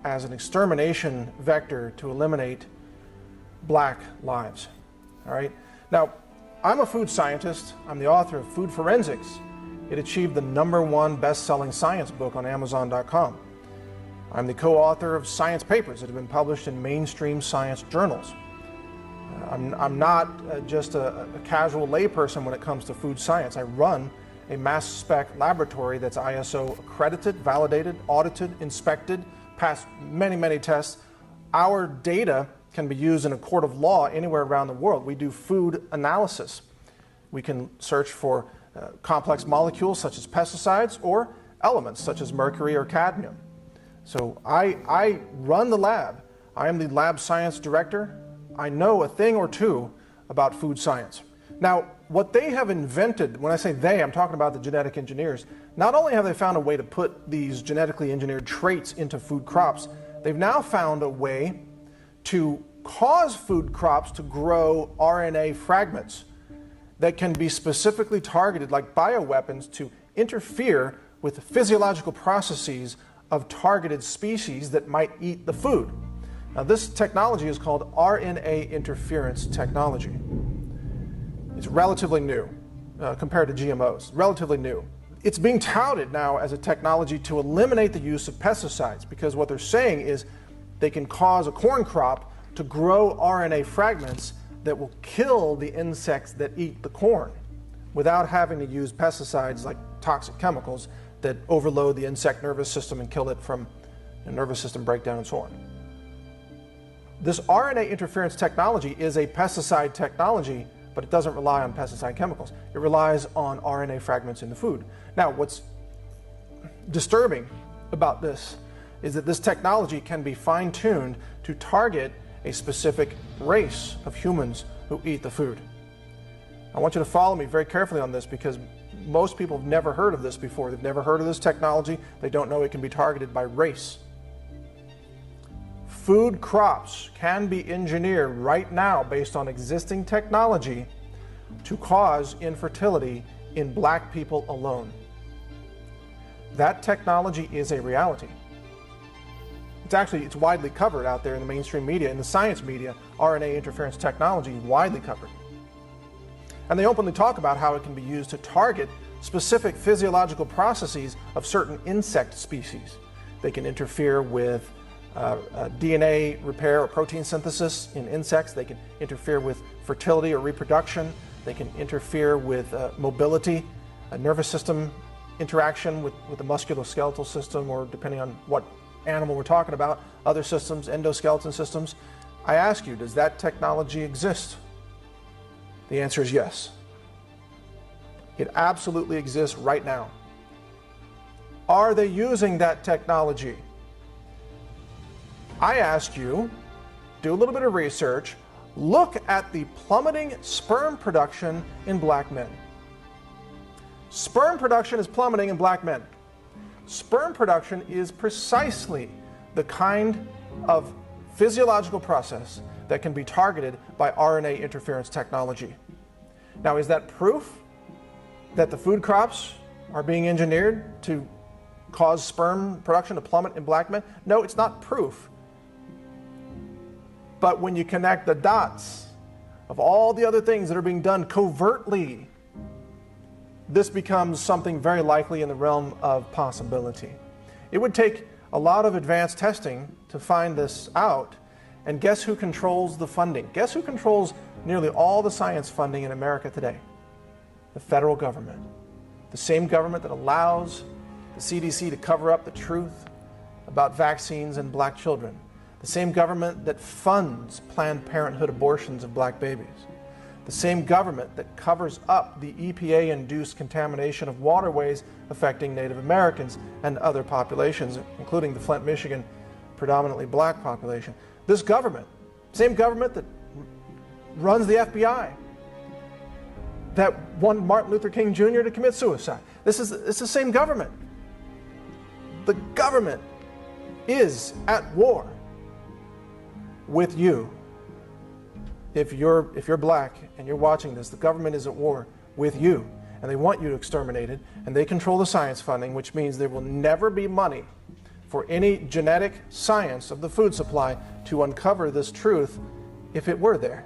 as an extermination vector to eliminate black lives. All right. Now, I'm a food scientist. I'm the author of Food Forensics. It achieved the #1 best-selling science book on Amazon.com. I'm the co-author of science papers that have been published in mainstream science journals. I'm not just a casual layperson when it comes to food science. I run a mass spec laboratory that's ISO accredited, validated, audited, inspected, passed many, many tests. Our data can be used in a court of law anywhere around the world. We do food analysis. We can search for complex molecules such as pesticides or elements such as mercury or cadmium. So I run the lab. I am the lab science director. I know a thing or two about food science. Now, what they have invented, when I say they, I'm talking about the genetic engineers, not only have they found a way to put these genetically engineered traits into food crops, they've now found a way to cause food crops to grow RNA fragments that can be specifically targeted like bioweapons to interfere with the physiological processes of targeted species that might eat the food. Now, this technology is called RNA interference technology. It's relatively new compared to GMOs, relatively new. It's being touted now as a technology to eliminate the use of pesticides because what they're saying is they can cause a corn crop to grow RNA fragments that will kill the insects that eat the corn without having to use pesticides like toxic chemicals that overload the insect nervous system and kill it from nervous system breakdown and so on. This RNA interference technology is a pesticide technology, but it doesn't rely on pesticide chemicals. It relies on RNA fragments in the food. Now, what's disturbing about this is that this technology can be fine-tuned to target a specific race of humans who eat the food. I want you to follow me very carefully on this because most people have never heard of this before. They've never heard of this technology. They don't know it can be targeted by race. Food crops can be engineered right now based on existing technology to cause infertility in black people alone. That technology is a reality. It's widely covered out there in the mainstream media, in the science media. RNA interference technology is widely covered. And they openly talk about how it can be used to target specific physiological processes of certain insect species. They can interfere with DNA repair or protein synthesis in insects. They can interfere with fertility or reproduction. They can interfere with mobility, a nervous system interaction with the musculoskeletal system, or depending on what animal we're talking about, other systems, endoskeleton systems. I ask you, does that technology exist? The answer is yes. It absolutely exists right now. Are they using that technology? I ask you, do a little bit of research, look at the plummeting sperm production in black men. Sperm production is plummeting in black men. Sperm production is precisely the kind of physiological process that can be targeted by RNA interference technology. Now, is that proof that the food crops are being engineered to cause sperm production to plummet in black men? No, it's not proof. But when you connect the dots of all the other things that are being done covertly, this becomes something very likely in the realm of possibility. It would take a lot of advanced testing to find this out. And guess who controls the funding? Guess who controls nearly all the science funding in America today? The federal government. The same government that allows the CDC to cover up the truth about vaccines and black children. The same government that funds Planned Parenthood abortions of black babies. The same government that covers up the EPA-induced contamination of waterways affecting Native Americans and other populations, including the Flint, Michigan, predominantly black population. This government, same government that runs the FBI, that wanted Martin Luther King Jr. to commit suicide. It's the same government. The government is at war with you. If you're black and you're watching this, the government is at war with you, and they want you to exterminate it, and they control the science funding, which means there will never be money for any genetic science of the food supply to uncover this truth. If it were there,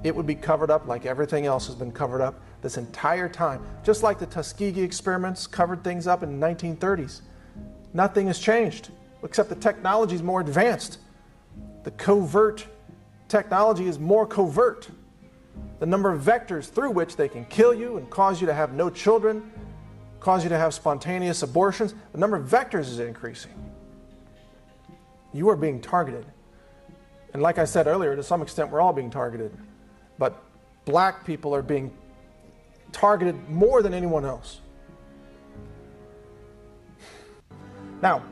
it would be covered up like everything else has been covered up this entire time. Just like the Tuskegee experiments covered things up in the 1930s. Nothing has changed, except the technology is more advanced. The covert technology is more covert. The number of vectors through which they can kill you and cause you to have no children, cause you to have spontaneous abortions, the number of vectors is increasing. You are being targeted. And like I said earlier, to some extent, we're all being targeted. But black people are being targeted more than anyone else. Now,